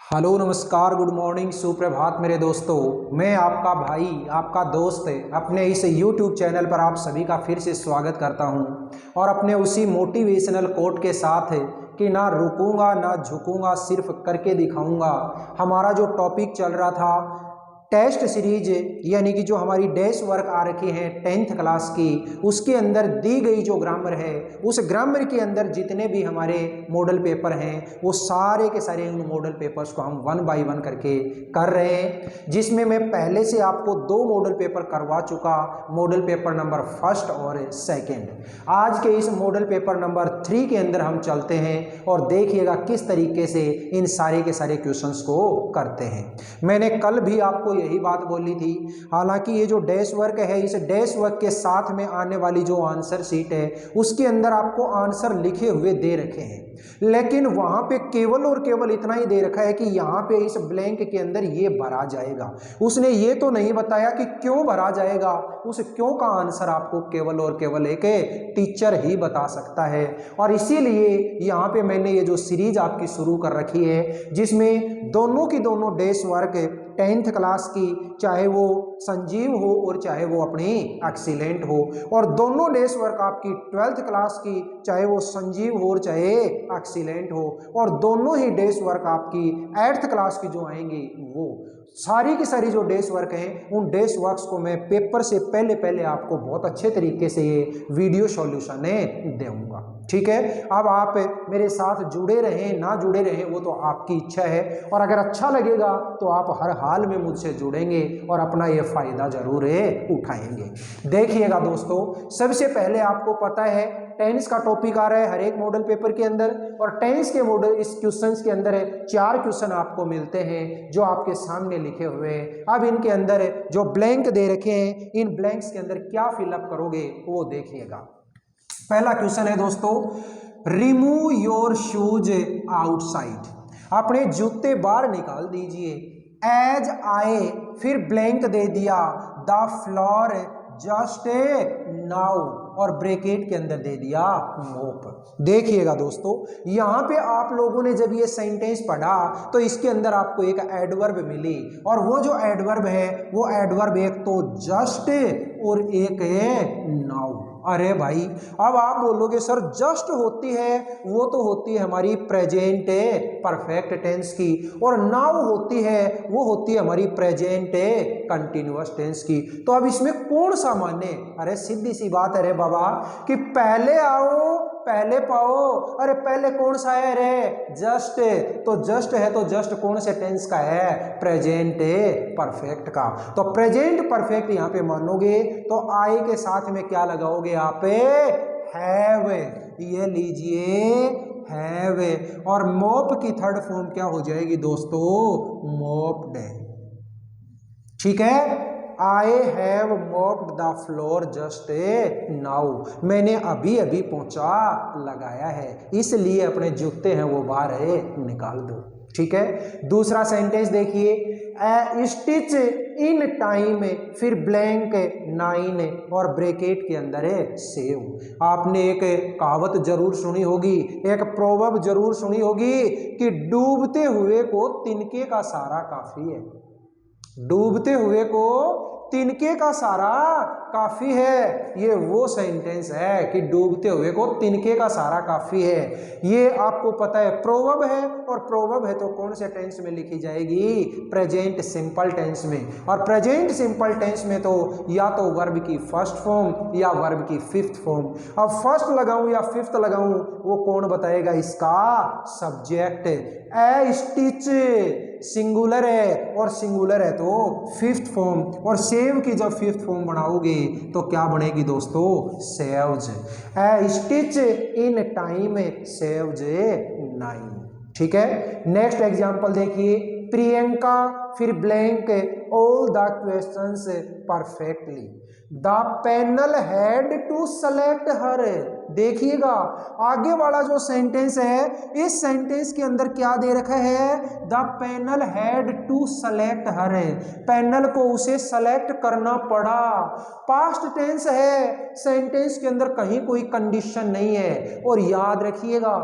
Hello नमस्कार good morning सुप्रभात मेरे दोस्तों। मैं आपका भाई आपका दोस्त अपने इस YouTube चैनल पर आप सभी का फिर से स्वागत करता हूं और अपने उसी मोटिवेशनल कोट के साथ कि ना रुकूंगा ना झुकूंगा सिर्फ करके दिखाऊंगा। हमारा जो टॉपिक चल रहा था टेस्ट सीरीज यानी कि जो हमारी डेस्क वर्क आ रखी है 10th क्लास की, उसके अंदर दी गई जो ग्रामर है उस ग्रामर के अंदर जितने भी हमारे मॉडल पेपर हैं वो सारे के सारे उन मॉडल पेपर्स को हम 1 बाय 1 करके कर रहे हैं, जिसमें मैं पहले से आपको 2 मॉडल पेपर करवा चुका, मॉडल पेपर नंबर 1 और 2। आज के इस मॉडल पेपर नंबर 3 के अंदर हम चलते हैं और देखिएगा किस तरीके से इन सारे के सारे क्वेश्चंस को करते हैं। मैंने कल भी आपको यही बात बोली थी। हालांकि ये जो डैश वर्क है इस डैश वर्क के साथ में आने वाली जो आंसर शीट है उसके अंदर आपको आंसर लिखे हुए दे रखे हैं, लेकिन वहां पे केवल और केवल इतना ही दे रखा है कि यहाँ पे इस ब्लैंक के अंदर ये भरा जाएगा। उसने ये तो नहीं बताया कि क्यों भरा जाएगा, उस क्यों का आंसर आपको केवल और केवल एक टीचर ही बता सकता है। और इसीलिए यहाँ पे मैंने ये जो सीरीज आपकी शुरू कर रखी है जिसमें दोनों की दोनों डैश वर्क 10th क्लास की, चाहे वो संजीव हो और चाहे वो अपनी एक्सीलेंट हो, और दोनों डैश वर्क आपकी 12th क्लास की, चाहे वो संजीव हो और चाहे एक्सीलेंट हो, और दोनों ही डैश वर्क आपकी 8th क्लास की जो आएंगी वो सारी की सारी जो डैश वर्क हैं उन डैश वर्क्स को मैं पेपर से पहले पहले आपको बहुत अच्छे तरीके से ये वीडियो सॉल्यूशन दूंगा। ठीक है, अब आप मेरे साथ जुड़े रहें ना जुड़े रहें वो तो आपकी इच्छा है, और अगर अच्छा लगेगा तो आप हर हाल में मुझसे जुड़ेंगे और अपना ये फायदा जरूर उठाएंगे। देखिएगा दोस्तों, सबसे पहले आपको पता है टेंस का टॉपिक आ रहा है हर एक मॉडल पेपर के अंदर, और टेंस के मॉडल इस क्वेश्चंस के अंदर 4 क्वेश्चन आपको मिलते हैं जो आपके सामने लिखे हुए हैं। अब इनके अंदर जो ब्लैंक दे रखे हैं इन ब्लैंक्स के अंदर क्या फिलअप करोगे वो देखिएगा। पहला क्वेश्चन है दोस्तों, रिमूव योर शूज आउटसाइड। अपने जूते बाहर निकाल दीजिए। एज आए फिर ब्लैंक दे दिया, द फ्लोर जस्ट नाउ, और ब्रैकेट के अंदर दे दिया मोप। देखिएगा दोस्तों, यहां पे आप लोगों ने जब ये सेंटेंस पढ़ा तो इसके अंदर आपको एक एडवर्ब मिली, और वो जो एडवर्ब है वो एडवर्ब एक तो जस्ट और एक है नाउ। अरे भाई, अब आप बोलोगे सर जस्ट होती है वो तो होती है हमारी प्रेजेंट परफेक्ट टेंस की, और नाउ होती है वो होती है हमारी प्रेजेंट कंटिन्यूअस टेंस की। तो अब इसमें कौन सा माने? अरे सीधी सी बात है रे बाबा कि पहले आओ पहले पाओ। अरे पहले कौन सा है रे? जस्ट। तो जस्ट है तो जस्ट कौन से टेंस का है? प्रेजेंट परफेक्ट का। तो प्रेजेंट परफेक्ट यहां पे मानोगे तो आई के साथ में क्या लगाओगे आप? हैव। ये लीजिए हैव। और मोप की थर्ड फॉर्म क्या हो जाएगी दोस्तों? मोप्ड। ठीक है, I have mopped the floor just now. मैंने अभी अभी पोंछा लगाया है, इसलिए अपने जूते हैं वो बाहर निकाल दो। ठीक है, दूसरा सेंटेंस देखिए, स्टिच इन टाइम फिर ब्लैंक 9 और ब्रैकेट के अंदर है सेव। आपने एक कहावत जरूर सुनी होगी, एक प्रोवर्ब जरूर सुनी होगी कि डूबते हुए को तिनके का सहारा काफी है। डूबते हुए को तिनके का सहारा काफी है। ये वो सेंटेंस है कि डूबते हुए को तिनके का सहारा काफी है। ये आपको पता है प्रोवर्ब है, और प्रोवर्ब है तो कौन से टेंस में लिखी जाएगी? प्रेजेंट सिंपल टेंस में। और प्रेजेंट सिंपल टेंस में तो या तो वर्ब की फर्स्ट फॉर्म या वर्ब की 5th फॉर्म। अब फर्स्ट लगाऊं या 5th लगाऊं वो कौन बताएगा? इसका सब्जेक्ट। ए स्टिच सिंगुलर है, और सिंगुलर है तो 5th फॉर्म, और सेव की जब 5th फॉर्म बनाओगे तो क्या बनेगी दोस्तों? Saves. A stitch in time saves 9। ठीक है, नेक्स्ट एग्जांपल देखिए, प्रियंका फिर blank all the questions perfectly, the panel had to select her. देखिएगा आगे वाला जो सेंटेंस है इस सेंटेंस के अंदर क्या दे रखा है? The panel had to select her. Panel को उसे सेलेक्ट करना पड़ा। पास्ट टेंस है, सेंटेंस के अंदर कहीं कोई कंडीशन नहीं है। और याद रखिएगा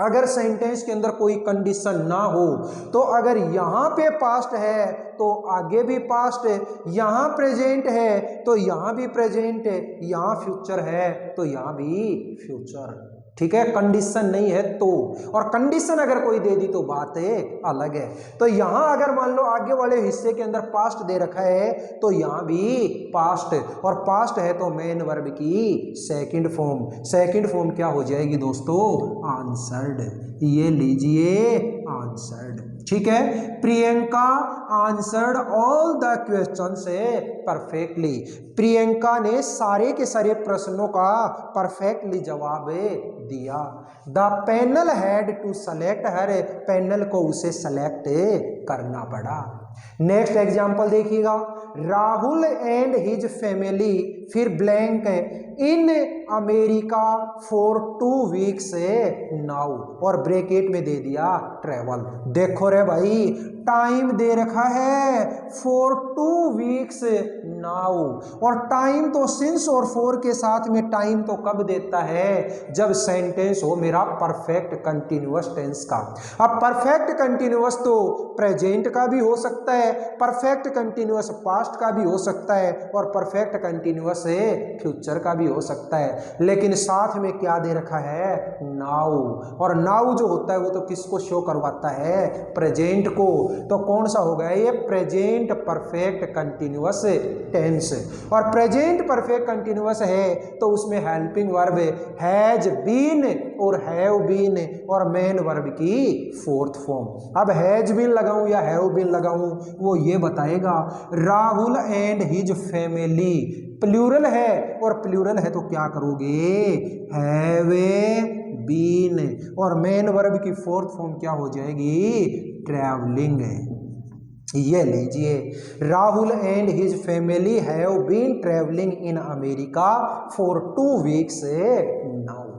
अगर सेंटेंस के अंदर कोई कंडीशन ना हो तो अगर यहाँ पे पास्ट है तो आगे भी पास्ट है, यहाँ प्रेजेंट है तो यहाँ भी प्रेजेंट है, यहाँ फ्यूचर है तो यहाँ भी फ्यूचर। ठीक है, कंडीशन नहीं है तो, और कंडीशन अगर कोई दे दी तो बात है अलग है। तो यहां अगर मान लो आगे वाले हिस्से के अंदर पास्ट दे रखा है तो यहां भी पास्ट, और पास्ट है तो मेन वर्ब की सेकंड फॉर्म। सेकंड फॉर्म क्या हो जाएगी दोस्तों? आंसर्ड। ये लीजिए आंसर्ड। ठीक है, Priyanka answered all the question से परफेक्टली। प्रियंका ने सारे के सारे प्रश्नों का परफेक्टली जवाब दिया। The panel had to select her, panel को उसे सेलेक्ट करना पड़ा। नेक्स्ट एग्जाम्पल देखिएगा, राहुल एंड हिज फैमिली, फिर blank in America for 2 weeks now, और ब्रैकेट में दे दिया ट्रेवल। देखो रे भाई, टाइम दे रखा है फॉर 2 वीक्स नाउ, और टाइम तो सिंस और फॉर के साथ में टाइम तो कब देता है? जब सेंटेंस हो मेरा परफेक्ट कंटिन्यूअस टेंस का। अब परफेक्ट कंटिन्यूअस तो प्रेजेंट का भी हो सकता है, परफेक्ट कंटिन्यूअस पास्ट का भी हो सकता है, और परफेक्ट कंटिन्यूअस फ्यूचर का भी हो सकता है। लेकिन साथ में क्या दे रखा है? नाउ, और नाउ जो होता है वो तो किसको शो करवाता है? प्रेजेंट को। तो कौन सा हो गया ये? Present perfect continuous tense. और प्रेजेंट परफेक्ट कंटिन्यूअस है तो उसमें हेल्पिंग वर्ब हैज बीन और हैव बीन, और मेन वर्ब की फोर्थ फॉर्म। अब हैज बीन लगाऊं या हैव बीन लगाऊं वो ये बताएगा। Rahul and his family, plural है, और प्लूरल है तो क्या करोगे? हैव बीन, और मेन वर्ब की फोर्थ फॉर्म क्या हो जाएगी? ट्रैवलिंग। ये लीजिए, Rahul and his family have been travelling in America for 2 weeks now.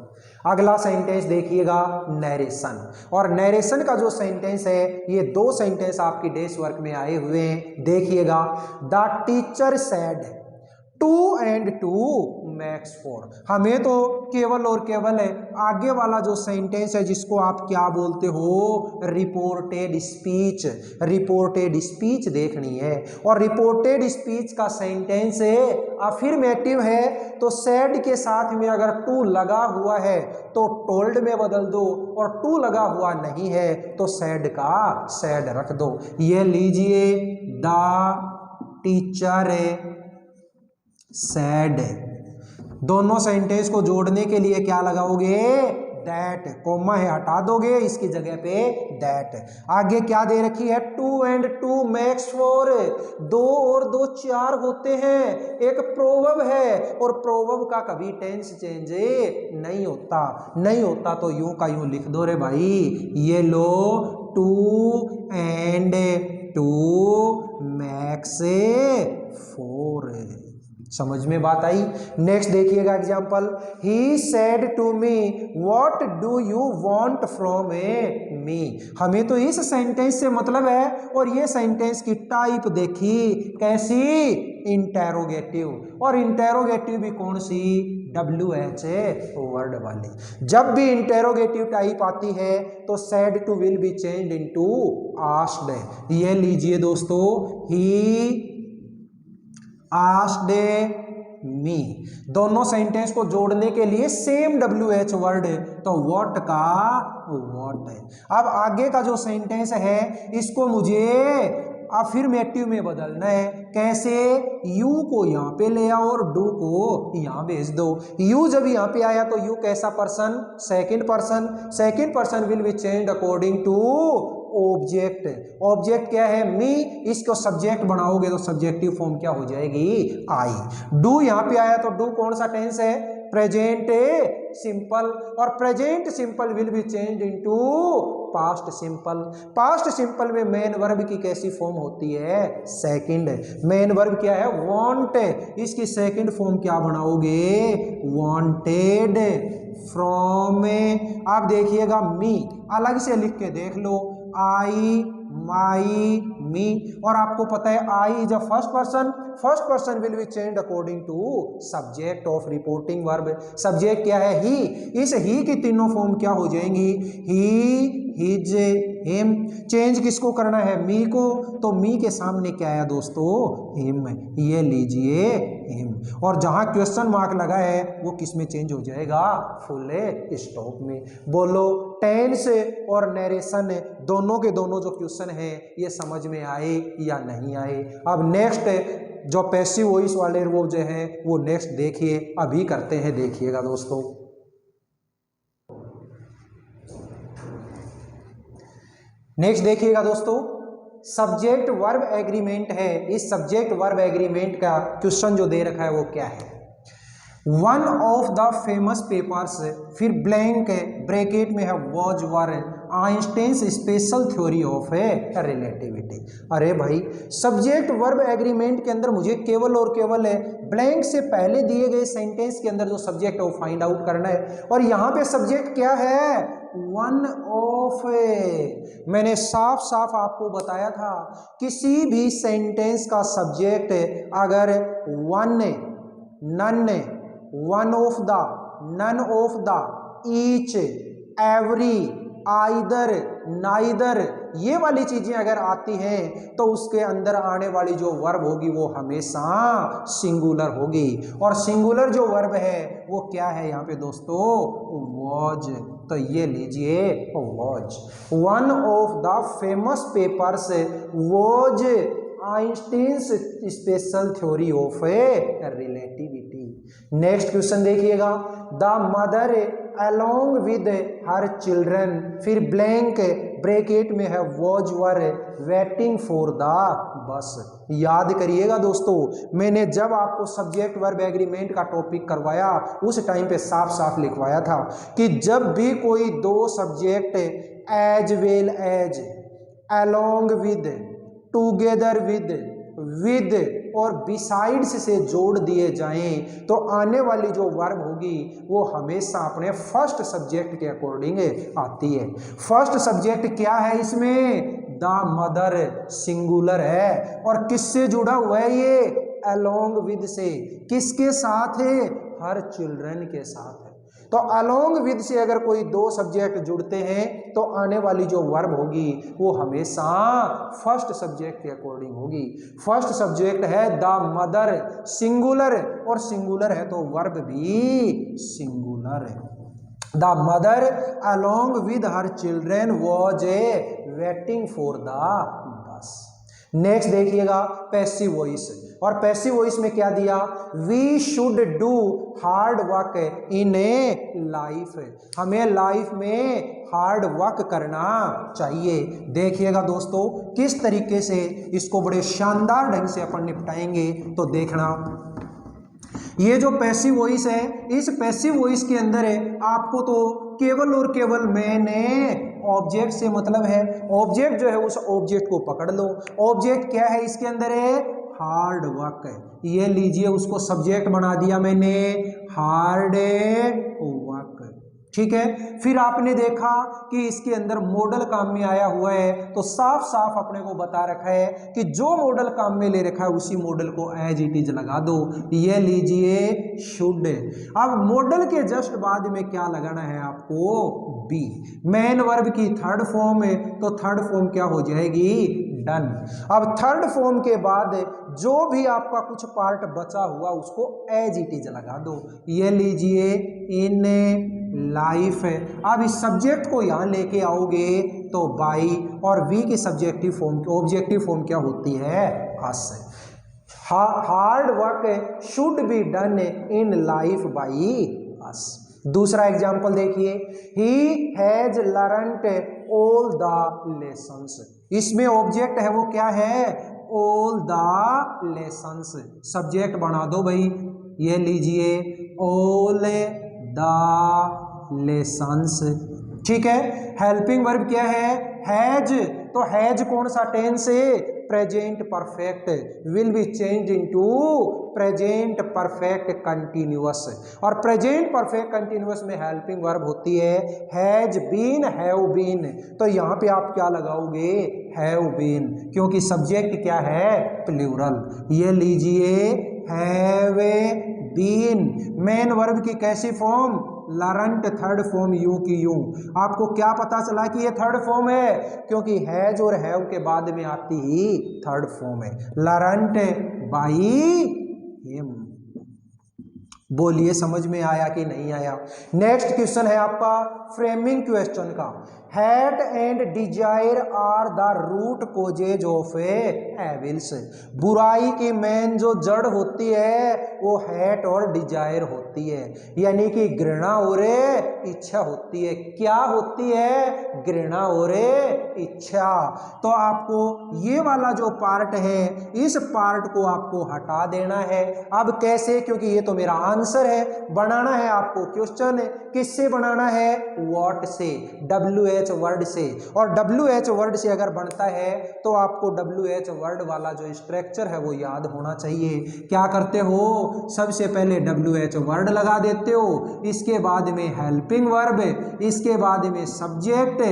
अगला सेंटेंस देखिएगा, नरेशन। और नरेशन का जो सेंटेंस है, ये 2 सेंटेंस आपकी डेस्क वर्क में आए हुए हैं, देखिएगा। The teacher said 2 and 2 makes 4। हमें तो केवल और केवल है आगे वाला जो सेंटेंस है जिसको आप क्या बोलते हो? Reported speech. रिपोर्टेड स्पीच देखनी है, और रिपोर्टेड स्पीच का सेंटेंस है अफर्मेटिव है तो सैड के साथ में अगर टू लगा हुआ है तो टोल्ड में बदल दो, और टू लगा हुआ नहीं है तो सैड का सैड रख दो। ये लीजिए, द टीचर सैड। दोनों सेंटेंस को जोड़ने के लिए क्या लगाओगे? दैट। कोमा है हटा दोगे, इसकी जगह पे दैट। आगे क्या दे रखी है? 2 and 2 makes 4। 2 और 2 4 होते हैं। एक प्रोवर्ब है, और प्रोवर्ब का कभी टेंस चेंज नहीं होता। नहीं होता तो यूं का यूं लिख दो रे भाई। ये लो, 2 and 2 makes 4। समझ में बात आई? नेक्स्ट देखिएगा example, he said to me what do you want from me. हमें तो इस सेंटेंस से मतलब है, और ये सेंटेंस की टाइप देखी कैसी? इंटेरोगेटिव। और इंटेरोगेटिव भी कौन सी? WH वर्ड वाली। जब भी इंटेरोगेटिव टाइप आती है तो said to will be changed into asked. ये लीजिए दोस्तों, ही आस्क्ड मी। दोनों सेंटेंस को जोड़ने के लिए सेम WH वर्ड, तो व्हाट का व्हाट है। अब आगे का जो सेंटेंस है इसको मुझे अफर्मेटिव में बदलना है। कैसे? यू को यहाँ पे ले आओ और डू को यहाँ भेज दो। यू जब यहाँ पे आया तो यू कैसा person? Second person. Second person will be changed according to object. Object क्या है? मी। इसको सब्जेक्ट बनाओगे तो सब्जेक्टिव फॉर्म क्या हो जाएगी? आई। डू यहाँ पे आया तो डू कौन सा टेंस है? Present simple. और present simple will be changed into past simple. पास्ट सिंपल में मेन वर्ब की कैसी फॉर्म होती है? सेकंड। मेन वर्ब क्या है? वांट। इसकी सेकंड फॉर्म क्या बनाओगे? Wanted from. आप देखिएगा, मी अलग से लिख के देख लो, आई, माई, मी, और आपको पता है I is a first person will be changed according to subject of reporting verb. Subject क्या है? ही। इस ही की तीनों फॉर्म क्या हो जाएंगी? ही, हिज, हिम। चेंज किसको करना है? मी को, तो मी के सामने क्या आया दोस्तों? हिम। ये लीजिए हिम। और जहां क्वेश्चन मार्क लगा है वो किस में चेंज हो जाएगा? फुल स्टॉप में। बोलो टेंस और नरेशन दोनों के दोनों जो क्वेश्चन है ये समझ में आए या नहीं आए? अब नेक्स्ट जो पैसिव वॉइस वाले वो जो है वो नेक्स्ट देखिए, अभी करते हैं, देखिएगा दोस्तों। नेक्स्ट देखिएगा दोस्तों, सब्जेक्ट वर्ब एग्रीमेंट है। इस सब्जेक्ट वर्ब एग्रीमेंट का क्वेश्चन जो दे रखा है वो क्या है? One of the famous papers, फिर ब्लैंक ब्रैकेट में है was were Einstein's special theory of relativity. अरे भाई, सब्जेक्ट वर्ब एग्रीमेंट के अंदर मुझे केवल और केवल ब्लैंक से पहले दिए गए सेंटेंस के अंदर जो सब्जेक्ट है वो फाइंड आउट करना है। और यहाँ पे सब्जेक्ट क्या है? One of. मैंने साफ साफ आपको बताया था, किसी भी सेंटेंस का सब्जेक्ट अगर one, none, one of the, none of the, each, every, either, neither, ये वाली चीजें अगर आती हैं तो उसके अंदर आने वाली जो वर्ब होगी वो हमेशा सिंगुलर होगी। और सिंगुलर जो वर्ब है वो क्या है यहाँ पे दोस्तों? वॉज। तो ये लीजिए was. One of the famous papers was Einstein's special theory of relativity. Next question देखिएगा, the mother along with her children, फिर ब्लैंक ब्रैकेट में है was were waiting for the bus. याद करिएगा दोस्तों, मैंने जब आपको सब्जेक्ट वर्ब एग्रीमेंट का टॉपिक करवाया उस टाइम पे साफ साफ लिखवाया था कि जब भी कोई दो subject as well as, along with, together with और बिसाइड्स से जोड़ दिए जाएं तो आने वाली जो वर्ब होगी वो हमेशा अपने फर्स्ट सब्जेक्ट के अकॉर्डिंग आती है। फर्स्ट सब्जेक्ट क्या है इसमें? द मदर, सिंगुलर है। और किससे जुड़ा हुआ है ये? अलोंग विद से। किसके साथ है? हर चिल्ड्रन के साथ है। तो अलोंग विद से अगर कोई दो सब्जेक्ट जुड़ते हैं तो आने वाली जो वर्ब होगी वो हमेशा फर्स्ट सब्जेक्ट के अकॉर्डिंग होगी। फर्स्ट सब्जेक्ट है द मदर, सिंगुलर, और सिंगुलर है तो वर्ब भी सिंगुलर है। The mother along with her children was waiting for the bus. Next देखिएगा पैसिव वॉइस, और पैसिव वॉइस में क्या दिया? We should do hard work in a life, हमें लाइफ में हार्ड वर्क करना चाहिए। देखिएगा दोस्तों किस तरीके से इसको बड़े शानदार ढंग से अपन निपटाएंगे, तो देखना। ये जो पैसिव वॉइस है, इस पैसिव वॉइस के अंदर है आपको तो केवल और केवल मैंने ऑब्जेक्ट से मतलब है। ऑब्जेक्ट जो है उस ऑब्जेक्ट को पकड़ लो। ऑब्जेक्ट क्या है इसके अंदर? है हार्ड वर्क है। ये लीजिए उसको सब्जेक्ट बना दिया मैंने, हार्ड वर्क। ठीक है। फिर आपने देखा कि इसके अंदर मॉडल काम में आया हुआ है, तो साफ साफ अपने को बता रखा है कि जो मॉडल काम में ले रखा है उसी मॉडल को एज इट इज लगा दो। ये लीजिए शुड। अब मॉडल के जस्ट बाद में क्या लगाना है आपको? बी। मेन वर्ब की थर्ड फॉर्म है तो थर्ड फॉर्म क्या हो जाएगी? डन। अब थर्ड फॉर्म के बाद जो भी आपका कुछ पार्ट बचा हुआ उसको एज इट इज लगा दो। ये लीजिए इन लाइफ है। अब इस सब्जेक्ट को यहां लेके आओगे तो बाई, और वी की सब्जेक्टिव फॉर्म, ऑब्जेक्टिव फॉर्म क्या होती है? Us. Hard work should be done in life by us. दूसरा एग्जाम्पल देखिए, he has learned all the lessons. इसमें ऑब्जेक्ट है वो क्या है? All the lessons. सब्जेक्ट बना दो भाई, ये लीजिए ऑल द लेसन्स। ठीक है। हेल्पिंग वर्ब क्या है? हैज। तो हैज कौन सा टेंस है? Present perfect will be change into present perfect continuous. और प्रेजेंट परफेक्ट कंटिन्यूअस में हेल्पिंग वर्ब होती है हैज बीन, हैव बीन। तो यहाँ पे आप क्या लगाओगे? हैव बीन, क्योंकि सब्जेक्ट क्या है? प्लूरल। ये लीजिए हैव बीन। मेन वर्ब की कैसी फॉर्म? लरंट, थर्ड फॉर्म यू की यू। आपको क्या पता चला कि ये थर्ड फॉर्म है? क्योंकि हैज और हैव के बाद में आती ही थर्ड फॉर्म है। लरंट बाई हिम। बोलिए समझ में आया कि नहीं आया? नेक्स्ट क्वेश्चन है आपका फ्रेमिंग क्वेश्चन का। Hate and desire are the root causes of evils. बुराई की मेन जो जड़ होती है वो हैट और डिजायर होती है, यानी कि घृणा और इच्छा होती है। क्या होती है? घृणा और इच्छा। तो आपको ये वाला जो पार्ट है, इस पार्ट को आपको हटा देना है। अब कैसे? क्योंकि ये तो मेरा आंसर है। बनाना है आपको क्वेश्चन, किससे बनाना है? व्हाट से, WH वर्ड से। और WH वर्ड से अगर बनता है तो आपको WH वर्ड वाला जो स्ट्रक्चर है वो याद होना चाहिए। क्या करते हो? सबसे पहले WH वर्ड लगा देते हो, इसके बाद में हेल्पिंग वर्ब, इसके बाद में सब्जेक्ट,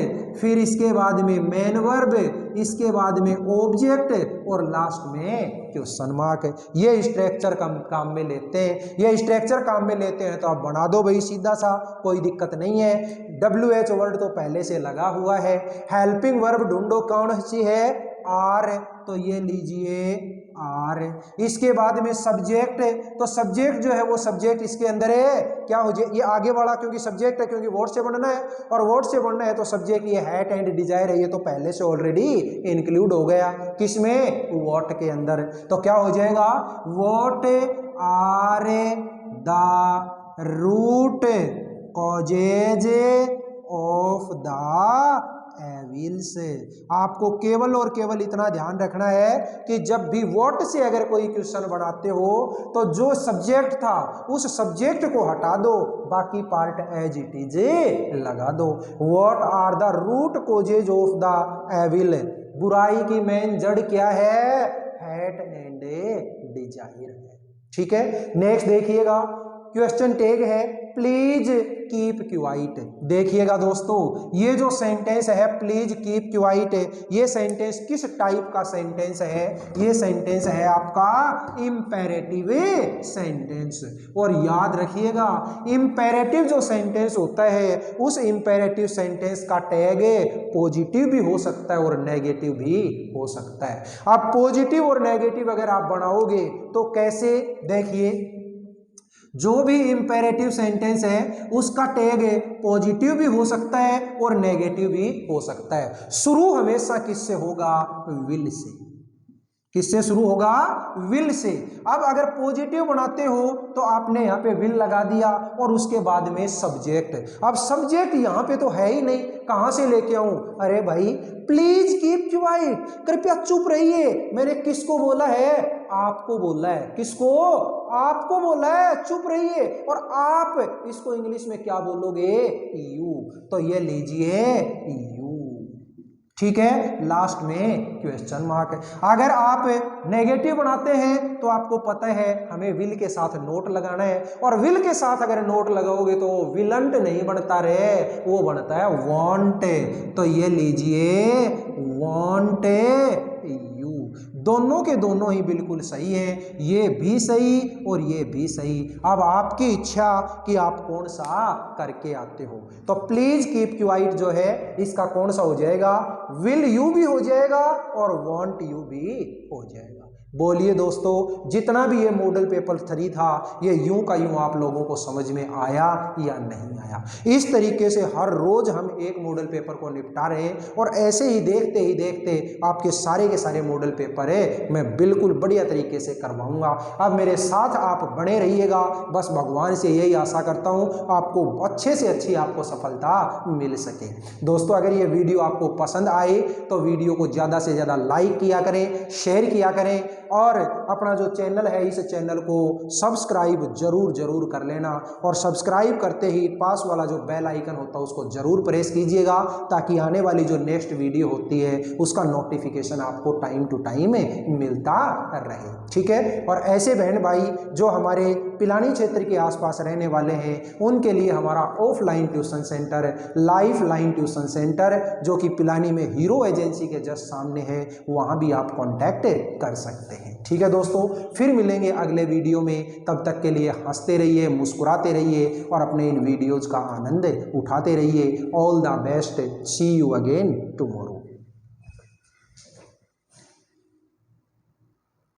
फिर इसके बाद में मेन वर्ब, इसके बाद में ऑब्जेक्ट और लास्ट में क्वेश्चन मार्क। ये स्ट्रक्चर काम में लेते हैं। ये स्ट्रक्चर काम में लेते हैं तो आप बना दो भाई सीधा सा, कोई दिक्कत नहीं है। WH वर्ड तो पहले से लगा हुआ है। हेल्पिंग वर्ब ढूंढो कौन सी है? आर। तो ये लीजिए आर। इसके बाद में सब्जेक्ट, तो सब्जेक्ट जो है वो सब्जेक्ट इसके अंदर है। क्या हो जाए? ये आगे वाला क्योंकि सब्जेक्ट है, क्योंकि वर्ड से बनना है और वर्ड से बनना है तो सब्जेक्ट ये हैट एंड डिजायर है, ये तो पहले से ऑलरेडी इंक्लूड हो गया। किसमें? व्हाट के अंदर। तो क्या हो जाएगा? What are the root causes of the evils. आपको केवल और केवल इतना ध्यान रखना है कि जब भी व्हाट से अगर कोई क्वेश्चन बनाते हो तो जो सब्जेक्ट था उस सब्जेक्ट को हटा दो, बाकी पार्ट एज इट इज लगा दो। What are the root causes of the evil. बुराई की मेन जड़ क्या है? हैट एंड डिजायर है। ठीक है, नेक्स्ट देखिएगा क्वेश्चन टैग है प्लीज कीप क्वाइट। देखिएगा दोस्तों, ये जो सेंटेंस है प्लीज कीप क्वाइट, ये सेंटेंस किस टाइप का सेंटेंस है? ये सेंटेंस है आपका इंपेरेटिव सेंटेंस। और याद रखिएगा इंपेरेटिव जो सेंटेंस होता है उस इंपेरेटिव सेंटेंस का टैग पॉजिटिव भी हो सकता है और नेगेटिव भी हो सकता है। अब पॉजिटिव और नेगेटिव अगर आप बनाओगे तो कैसे? देखिए, जो भी इंपेरेटिव सेंटेंस है उसका टैग पॉजिटिव भी हो सकता है और नेगेटिव भी हो सकता है। शुरू हमेशा किससे होगा? Will say. किससे शुरू होगा? Will say. अब अगर पॉजिटिव बनाते हो तो आपने यहाँ पे विल लगा दिया और उसके बाद में सब्जेक्ट। अब सब्जेक्ट यहाँ पे तो है ही नहीं, कहाँ से लेके आऊं? अरे भाई प्लीज कीप क्वाइट, कृपया चुप रहिए। मैंने किसको बोला है? आपको बोला है। किसको? आपको बोला है चुप रहिए। और आप इसको इंग्लिश में क्या बोलोगे? यू। तो ये लीजिए यू। ठीक है, लास्ट में क्वेश्चन मार्क। अगर आप नेगेटिव बनाते हैं तो आपको पता है हमें विल के साथ नोट लगाना है, और विल के साथ अगर नोट लगाओगे तो विलंट नहीं बनता रे, वो बनता है वांट। तो ये लीजिए वांट यू। दोनों के दोनों ही बिल्कुल सही है, ये भी सही और ये भी सही। अब आपकी इच्छा कि आप कौन सा करके आते हो। तो प्लीज कीप क्वाइट जो है इसका कौन सा हो जाएगा? विल यू भी हो जाएगा और वांट यू भी हो जाएगा। बोलिए दोस्तों, जितना भी ये मॉडल पेपर 3 था ये यूं का यूं आप लोगों को समझ में आया या नहीं आया? इस तरीके से हर रोज हम एक मॉडल पेपर को निपटा रहे हैं और ऐसे ही देखते आपके सारे के सारे मॉडल पेपर है मैं बिल्कुल बढ़िया तरीके से करवाऊंगा। अब मेरे साथ आप बने रहिएगा, बस भगवान से यही आशा करता हूं आपको अच्छे से अच्छी आपको सफलता मिल सके। दोस्तों, अगर ये वीडियो आपको पसंद आए तो वीडियो को ज़्यादा से ज़्यादा लाइक किया करें, शेयर किया करें। और अपना जो चैनल है इस चैनल को सब्सक्राइब जरूर कर लेना, और सब्सक्राइब करते ही पास वाला जो बेल आइकन होता है उसको जरूर प्रेस कीजिएगा, ताकि आने वाली जो नेक्स्ट वीडियो होती है उसका नोटिफिकेशन आपको टाइम टू टाइम मिलता रहे। ठीक है, और ऐसे बहन भाई जो हमारे पिलानी क्षेत्र के आसपास रहने वाले हैं उनके लिए हमारा offline tuition centre life line tuition centre जो कि पिलानी में हीरो एजेंसी के जस्ट सामने है, वहां भी आप कांटेक्ट कर सकते हैं। ठीक है दोस्तों, फिर मिलेंगे अगले वीडियो में, तब तक के लिए हंसते रहिए, मुस्कुराते रहिए और अपने इन वीडियोज का आनंद उठाते रहिए। All the best, see you again tomorrow.